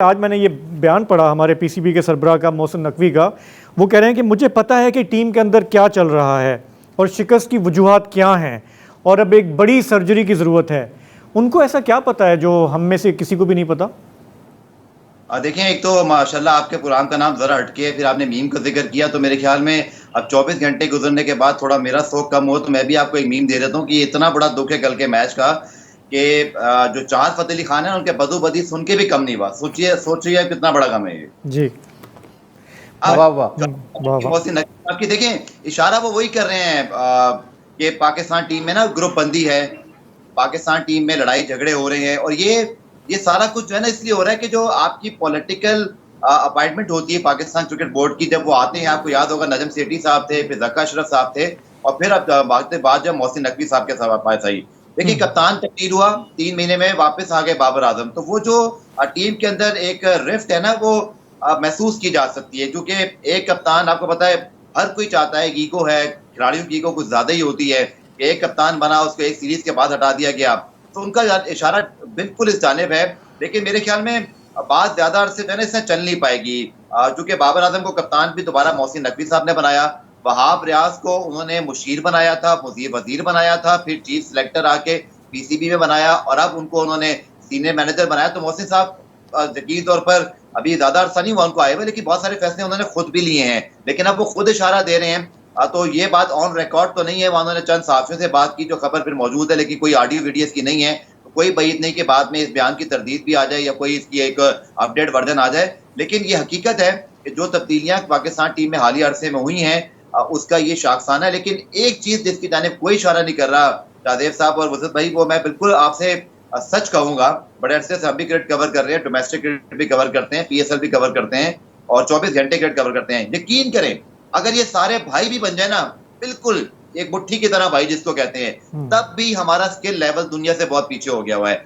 आज मैंने ये बयान पढ़ा हमारे पीसीबी के सरबराह का मोहसिन नकवी का। वो कह रहे हैं कि मुझे पता है कि टीम के अंदर क्या चल रहा है और शिकस्त की वजूहात क्या हैं और अब एक बड़ी सर्जरी की ज़रूरत है। उनको ऐसा क्या पता है जो हम में से किसी को भी नहीं पता? देखें, एक तो माशाल्लाह आपके प्रोग्राम का नाम ज़रा हटके है, फिर आपने मीम का ज़िक्र किया, तो मेरे ख़्याल में अब 24 घंटे गुज़रने के बाद थोड़ा मेरा शौक कम हो, तो मैं भी आपको एक मीम दे देता हूँ कि ये इतना बड़ा दुःख है कल के मैच का कि जो चाहत फ़तेह अली खान है, उनके बदो-बदी सुन के भी कम नहीं हुआ। सोचिए कितना बड़ा गम है ये। जी। अब वाह वाह। वाह वाह। मोहसिन नकवी साहब की देखें, इशारा वो वही कर रहे हैं कि पाकिस्तान टीम में ना ग्रुप बंदी है, पाकिस्तान टीम में लड़ाई झगड़े हो रहे हैं और ये सारा कुछ जो है ना इसलिए हो रहा है कि जो आपकी पॉलिटिकल अपॉइंटमेंट होती है पाकिस्तान क्रिकेट बोर्ड की, जब वो आते हैं, आपको याद होगा नजम सेठी साहब थे, फिर जक्का अशरफ साहब थे और फिर अब बाद जब मोहसिन नकवी साहब के पास आई। देखिए, कप्तान तब्दील हुआ, 3 महीने में वापस आ गए बाबर आजम, तो वो जो टीम के अंदर एक रिफ्ट है ना, वो महसूस की जा सकती है, क्योंकि एक कप्तान, आपको पता है, हर कोई चाहता है, ईगो है, खिलाड़ियों की ईगो कुछ ज्यादा ही होती है, एक कप्तान बना, उसको एक सीरीज के बाद हटा दिया गया, तो उनका इशारा बिल्कुल इस जानिब है। लेकिन मेरे ख्याल में बात ज्यादा अरसे जो है ना इससे चल नहीं पाएगी, क्योंकि बाबर आजम को कप्तान भी दोबारा मोहसिन नकवी साहब ने बनाया, वहाब रियाज को उन्होंने मुशीर बनाया था, वजीर बनाया था, फिर चीफ सिलेक्टर आके पीसीबी में बनाया और अब उनको उन्होंने सीनियर मैनेजर बनाया। तो मोहसिन साहब यकीनी तौर पर अभी ज्यादा अरसा नहीं हुआ उनको आए हुए, लेकिन बहुत सारे फैसले उन्होंने खुद भी लिए हैं, लेकिन अब वो खुद इशारा दे रहे हैं। तो ये बात ऑन रिकॉर्ड तो नहीं है, वहां उन्होंने चंद साथियों से बात की, जो खबर फिर मौजूद है, लेकिन कोई ऑडियो वीडियो की नहीं है, तो कोई बईद नहीं कि बाद में इस बयान की तरदीद भी आ जाए या कोई इसकी एक अपडेट वर्जन आ जाए। लेकिन ये हकीकत है कि जो तब्दीलियां पाकिस्तान टीम में हालिया अरसे में हुई हैं, उसका ये शाखसाना है। लेकिन एक चीज जिसकी जानिब कोई इशारा नहीं कर रहा शाहदेव साहब और वजद भाई, वो मैं बिल्कुल आपसे सच कहूंगा, बड़े अरसे से हम भी क्रिकेट कवर कर रहे हैं, डोमेस्टिक क्रिकेट भी कवर करते हैं, पीएसएल भी कवर करते हैं और 24 घंटे क्रिकेट कवर करते हैं। यकीन करें, अगर ये सारे भाई भी बन जाए ना, बिल्कुल एक मुट्ठी की तरह भाई जिसको कहते हैं, तब भी हमारा स्किल लेवल दुनिया से बहुत पीछे हो गया हुआ है।